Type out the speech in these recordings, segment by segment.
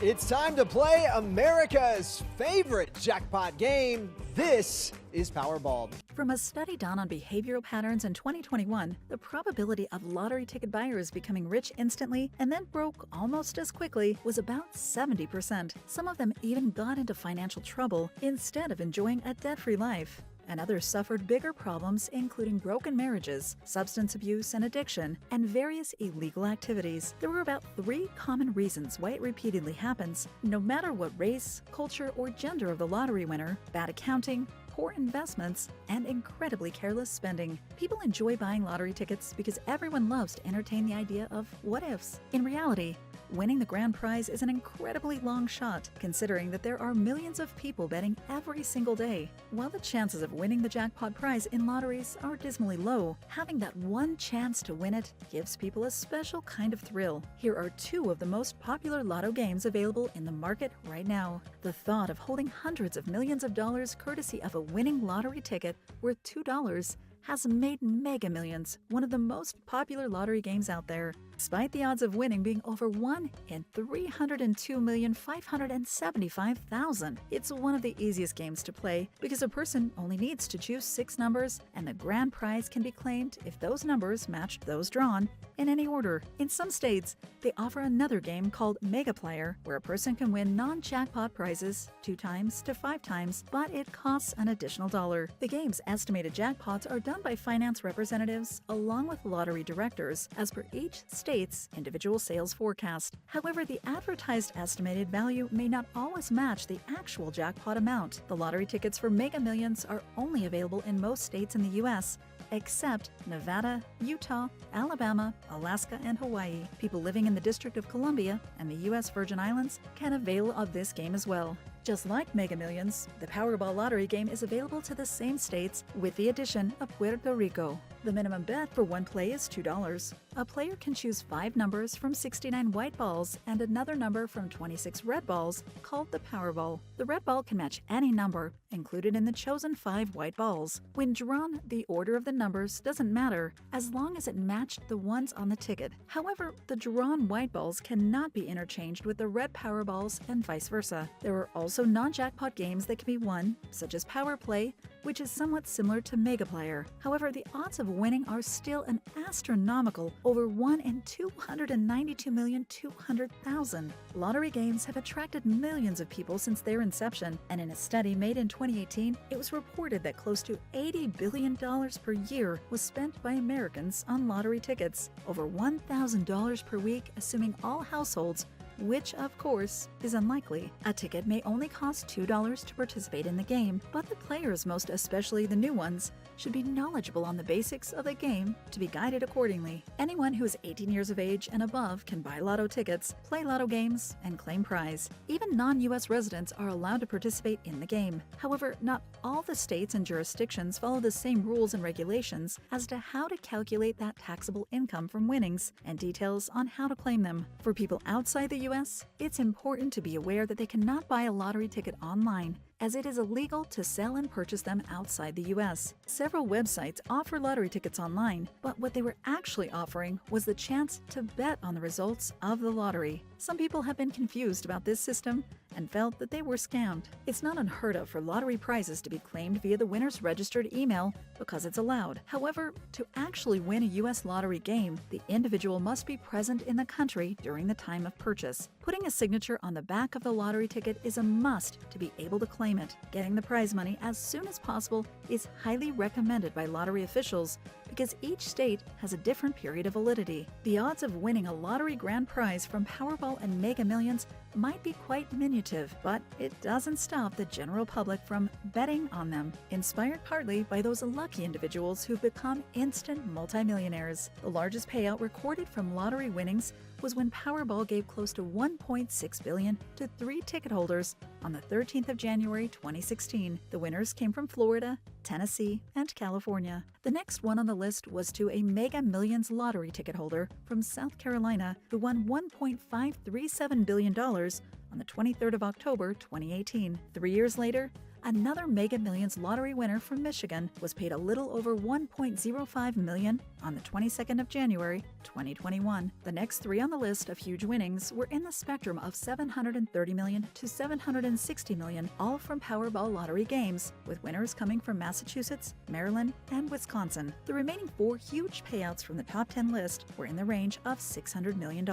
It's time to play America's favorite jackpot game. This is Powerball. From a study done on behavioral patterns in 2021, the probability of lottery ticket buyers becoming rich instantly and then broke almost as quickly was about 70%. Some of them even got into financial trouble instead of enjoying a debt-free life. And others suffered bigger problems, including broken marriages, substance abuse and addiction, and various illegal activities. There were about 3 common reasons why it repeatedly happens, no matter what race, culture, or gender of the lottery winner: bad accounting, poor investments, and incredibly careless spending. People enjoy buying lottery tickets because everyone loves to entertain the idea of what-ifs. In reality, winning the grand prize is an incredibly long shot, considering that there are millions of people betting every single day. While the chances of winning the jackpot prize in lotteries are dismally low, having that one chance to win it gives people a special kind of thrill. Here are 2 of the most popular lotto games available in the market right now. The thought of holding hundreds of millions of dollars courtesy of a winning lottery ticket worth $2 has made Mega Millions one of the most popular lottery games out there. Despite the odds of winning being over 1 in 302,575,000, it's one of the easiest games to play because a person only needs to choose 6 numbers and the grand prize can be claimed if those numbers matched those drawn in any order. In some states, they offer another game called Mega Player, where a person can win non-jackpot prizes 2 times to 5 times, but it costs an additional $1. The game's estimated jackpots are done by finance representatives along with lottery directors as per each state's individual sales forecast. However, the advertised estimated value may not always match the actual jackpot amount. The lottery tickets for Mega Millions are only available in most states in the U.S., except Nevada, Utah, Alabama, Alaska, and Hawaii. People living in the District of Columbia and the U.S. Virgin Islands can avail of this game as well. Just like Mega Millions, the Powerball lottery game is available to the same states with the addition of Puerto Rico. The minimum bet for one play is $2. A player can choose 5 numbers from 69 white balls and another number from 26 red balls, called the Powerball. The red ball can match any number included in the chosen 5 white balls. When drawn, the order of the numbers doesn't matter as long as it matched the ones on the ticket. However, the drawn white balls cannot be interchanged with the red Powerballs and vice versa. There are also non-jackpot games that can be won, such as Power Play, which is somewhat similar to Mega Player. However, the odds of winning are still an astronomical over 1 in 292,200,000. Lottery games have attracted millions of people since their inception, and in a study made in 2018, it was reported that close to $80 billion per year was spent by Americans on lottery tickets, over $1,000 per week, assuming all households, which, of course, is unlikely. A ticket may only cost $2 to participate in the game, but the players, most especially the new ones, should be knowledgeable on the basics of the game to be guided accordingly. Anyone who is 18 years of age and above can buy lotto tickets, play lotto games, and claim prize. Even non-U.S. residents are allowed to participate in the game. However, not all the states and jurisdictions follow the same rules and regulations as to how to calculate that taxable income from winnings and details on how to claim them. For people outside the U.S., it's important to be aware that they cannot buy a lottery ticket online, as it is illegal to sell and purchase them outside the U.S. Several websites offer lottery tickets online, but what they were actually offering was the chance to bet on the results of the lottery. Some people have been confused about this system and felt that they were scammed. It's not unheard of for lottery prizes to be claimed via the winner's registered email because it's allowed. However, to actually win a U.S. lottery game, the individual must be present in the country during the time of purchase. Putting a signature on the back of the lottery ticket is a must to be able to claim it. Getting the prize money as soon as possible is highly recommended by lottery officials because each state has a different period of validity. The odds of winning a lottery grand prize from Powerball and Mega Millions might be quite diminutive, but it doesn't stop the general public from betting on them, inspired partly by those lucky individuals who've become instant multimillionaires. The largest payout recorded from lottery winnings was when Powerball gave close to $1.6 billion to 3 ticket holders on the 13th of January 2016. The winners came from Florida, Tennessee, and California. The next one on the list was to a Mega Millions lottery ticket holder from South Carolina who won $1.537 billion on the 23rd of October 2018. 3 years later, Another Mega Millions lottery winner from Michigan was paid a little over $1.05 million on the 22nd of January, 2021. The next three on the list of huge winnings were in the spectrum of $730 million to $760 million, all from Powerball lottery games, with winners coming from Massachusetts, Maryland, and Wisconsin. The remaining four huge payouts from the top 10 list were in the range of $600 million.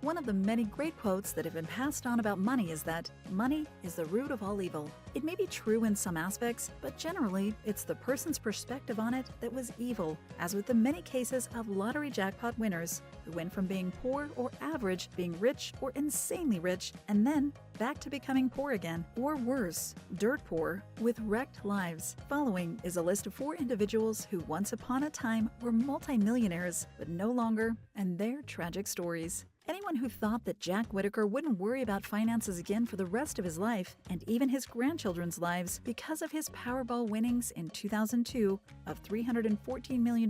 One of the many great quotes that have been passed on about money is that money is the root of all evil. It may be true in some aspects, but generally, it's the person's perspective on it that was evil, as with the many cases of lottery jackpot winners who went from being poor or average, being rich or insanely rich, and then back to becoming poor again, or worse, dirt poor, with wrecked lives. Following is a list of 4 individuals who once upon a time were multimillionaires, but no longer, and their tragic stories. Anyone who thought that Jack Whittaker wouldn't worry about finances again for the rest of his life, and even his grandchildren's lives, because of his Powerball winnings in 2002 of $314 million,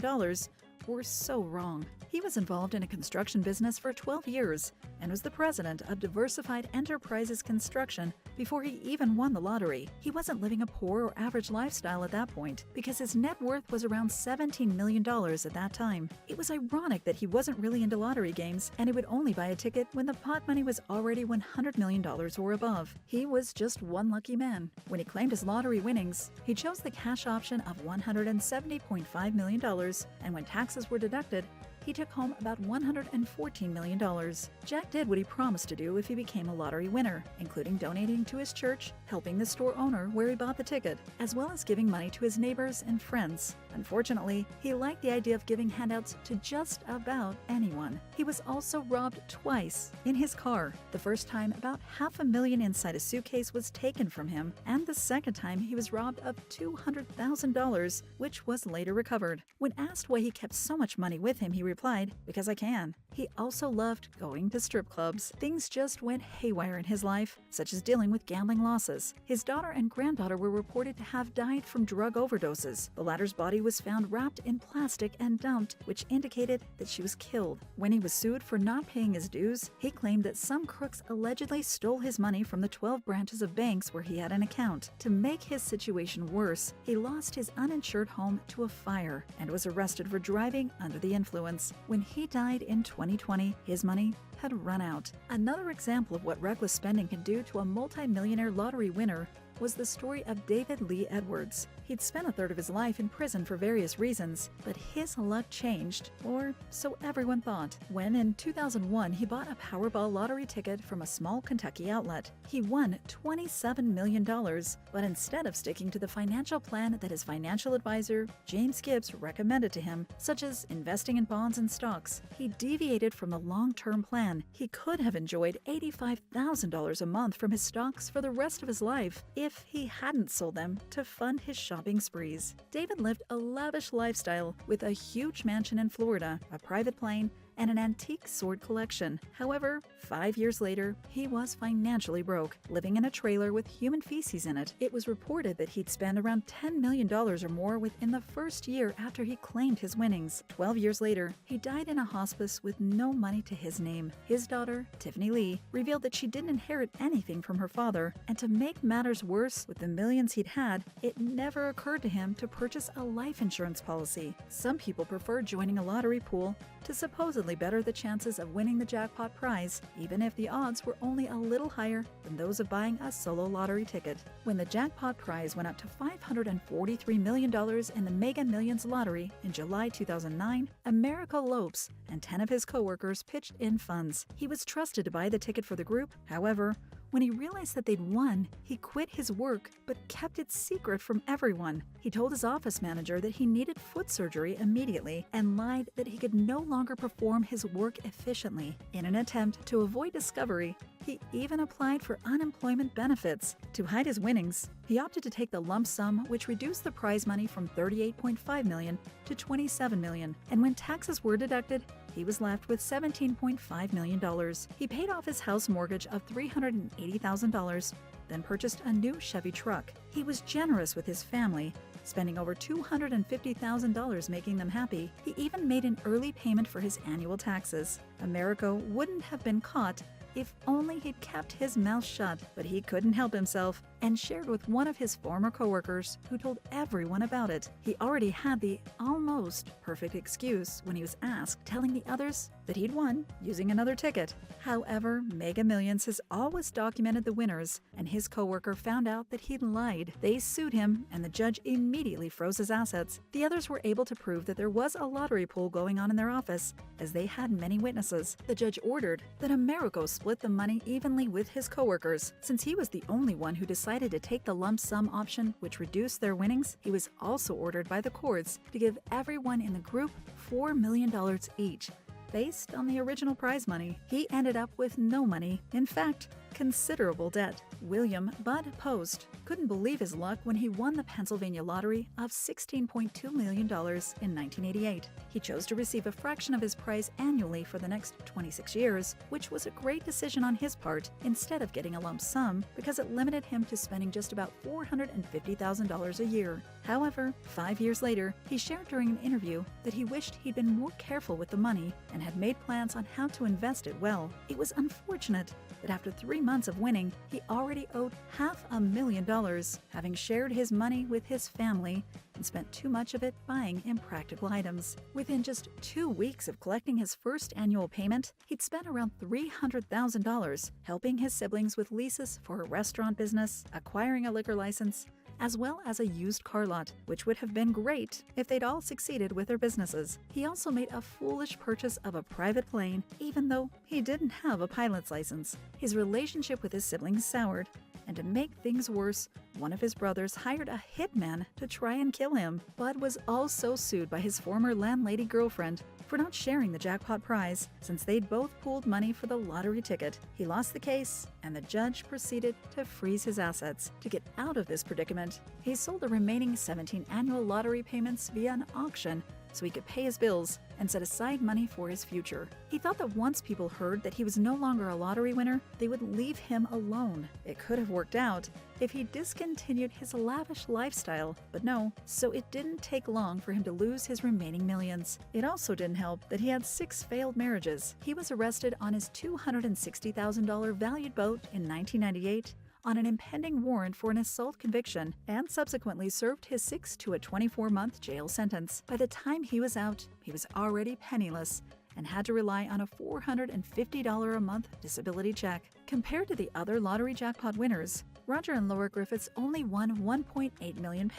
were so wrong. He was involved in a construction business for 12 years and was the president of Diversified Enterprises Construction before he even won the lottery. He wasn't living a poor or average lifestyle at that point because his net worth was around $17 million at that time. It was ironic that he wasn't really into lottery games and he would only buy a ticket when the pot money was already $100 million or above. He was just one lucky man. When he claimed his lottery winnings, he chose the cash option of $170.5 million, and when taxes were deducted, he took home about $114 million. Jack did what he promised to do if he became a lottery winner, including donating to his church, helping the store owner where he bought the ticket, as well as giving money to his neighbors and friends. Unfortunately, he liked the idea of giving handouts to just about anyone. He was also robbed twice in his car. The first time, about $500,000 inside a suitcase was taken from him, and the second time he was robbed of $200,000, which was later recovered. When asked why he kept so much money with him, he replied, "Because I can." He also loved going to strip clubs. Things just went haywire in his life, such as dealing with gambling losses. His daughter and granddaughter were reported to have died from drug overdoses. The latter's body was found wrapped in plastic and dumped, which indicated that she was killed. When he was sued for not paying his dues, he claimed that some crooks allegedly stole his money from the 12 branches of banks where he had an account. To make his situation worse, he lost his uninsured home to a fire and was arrested for driving under the influence. When he died in 2020, his money had run out. Another example of what reckless spending can do to a multi-millionaire lottery winner was the story of David Lee Edwards. He'd spent a third of his life in prison for various reasons, but his luck changed, or so everyone thought, when in 2001 he bought a Powerball lottery ticket from a small Kentucky outlet. He won $27 million, but instead of sticking to the financial plan that his financial advisor, James Gibbs, recommended to him, such as investing in bonds and stocks, he deviated from the long-term plan. He could have enjoyed $85,000 a month from his stocks for the rest of his life if he hadn't sold them to fund his shopping sprees. David lived a lavish lifestyle with a huge mansion in Florida, a private plane, and an antique sword collection. However, 5 years later, he was financially broke, living in a trailer with human feces in it. It was reported that he'd spend around $10 million or more within the first year after he claimed his winnings. 12 years later, he died in a hospice with no money to his name. His daughter, Tiffany Lee, revealed that she didn't inherit anything from her father, and to make matters worse, with the millions he'd had, it never occurred to him to purchase a life insurance policy. Some people prefer joining a lottery pool to supposedly better the chances of winning the jackpot prize, even if the odds were only a little higher than those of buying a solo lottery ticket. When the jackpot prize went up to $543 million in the Mega Millions lottery in July 2009, Americo Lopes and 10 of his co-workers pitched in funds. He was trusted to buy the ticket for the group. However, when he realized that they'd won, he quit his work but kept it secret from everyone. He told his office manager that he needed foot surgery immediately and lied that he could no longer perform his work efficiently. In an attempt to avoid discovery, he even applied for unemployment benefits. To hide his winnings, he opted to take the lump sum, which reduced the prize money from $38.5 million to $27 million. And when taxes were deducted, he was left with $17.5 million. He paid off his house mortgage of $380,000, then purchased a new Chevy truck. He was generous with his family, spending over $250,000 making them happy. He even made an early payment for his annual taxes. Americo wouldn't have been caught if only he'd kept his mouth shut, but he couldn't help himself and shared with one of his former coworkers who told everyone about it. He already had the almost perfect excuse when he was asked, telling the others that he'd won using another ticket. However, Mega Millions has always documented the winners, and his coworker found out that he'd lied. They sued him, and the judge immediately froze his assets. The others were able to prove that there was a lottery pool going on in their office, as they had many witnesses. The judge ordered that Americo split the money evenly with his coworkers. Since he was the only one who decided to take the lump sum option, which reduced their winnings, he was also ordered by the courts to give everyone in the group $4 million each. Based on the original prize money, he ended up with no money. In fact, considerable debt. William Bud Post couldn't believe his luck when he won the Pennsylvania lottery of $16.2 million in 1988. He chose to receive a fraction of his prize annually for the next 26 years, which was a great decision on his part, instead of getting a lump sum, because it limited him to spending just about $450,000 a year. However, 5 years later, he shared during an interview that he wished he'd been more careful with the money and had made plans on how to invest it well. It was unfortunate that after 3 months of winning, he already owed $500,000, having shared his money with his family and spent too much of it buying impractical items. Within just 2 weeks of collecting his first annual payment, he'd spent around $300,000 helping his siblings with leases for a restaurant business, acquiring a liquor license, as well as a used car lot, which would have been great if they'd all succeeded with their businesses. He also made a foolish purchase of a private plane, even though he didn't have a pilot's license. His relationship with his siblings soured, and to make things worse, one of his brothers hired a hitman to try and kill him. Bud was also sued by his former landlady girlfriend for not sharing the jackpot prize, since they'd both pooled money for the lottery ticket. He lost the case, and the judge proceeded to freeze his assets. To get out of this predicament, he sold the remaining 17 annual lottery payments via an auction so he could pay his bills and set aside money for his future. He thought that once people heard that he was no longer a lottery winner, they would leave him alone. It could have worked out if he discontinued his lavish lifestyle, but no, so it didn't take long for him to lose his remaining millions. It also didn't help that he had 6 failed marriages. He was arrested on his $260,000 valued boat in 1998 on an impending warrant for an assault conviction, and subsequently served his 6 to a 24-month jail sentence. By the time he was out, he was already penniless and had to rely on a $450 a month disability check. Compared to the other lottery jackpot winners, Roger and Laura Griffiths only won £1.8 million,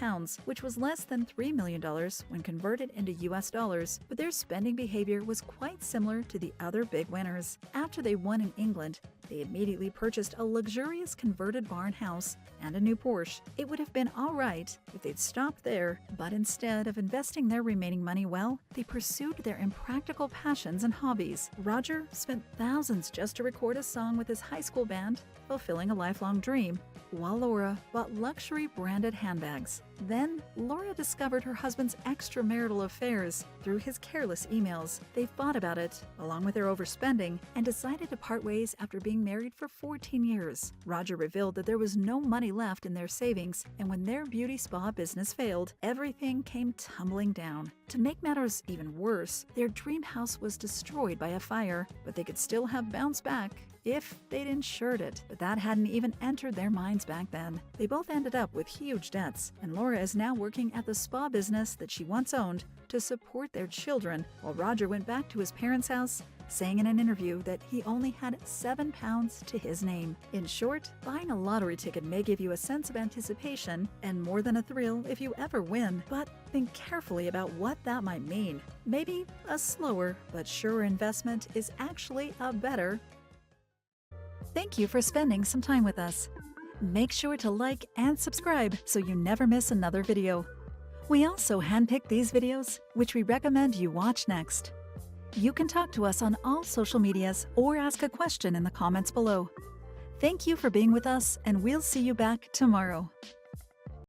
which was less than $3 million when converted into US dollars, but their spending behavior was quite similar to the other big winners. After they won in England, they immediately purchased a luxurious converted barn house and a new Porsche. It would have been all right if they'd stopped there, but instead of investing their remaining money well, they pursued their impractical passions and hobbies. Roger spent thousands just to record a song with his high school band, fulfilling a lifelong dream, while Laura bought luxury branded handbags. Then, Laura discovered her husband's extramarital affairs through his careless emails. They fought about it, along with their overspending, and decided to part ways after being married for 14 years. Roger revealed that there was no money left in their savings, and when their beauty spa business failed, everything came tumbling down. To make matters even worse, their dream house was destroyed by a fire, but they could still have bounced back if they'd insured it, but that hadn't even entered their minds back then. They both ended up with huge debts, and Laura is now working at the spa business that she once owned to support their children, while Roger went back to his parents' house, saying in an interview that he only had £7 to his name. In short, buying a lottery ticket may give you a sense of anticipation and more than a thrill if you ever win, but think carefully about what that might mean. Maybe a slower but surer investment is actually a better. Thank you for spending some time with us. Make sure to like and subscribe so you never miss another video. We also handpick these videos, which we recommend you watch next. You can talk to us on all social medias or ask a question in the comments below. Thank you for being with us, and we'll see you back tomorrow.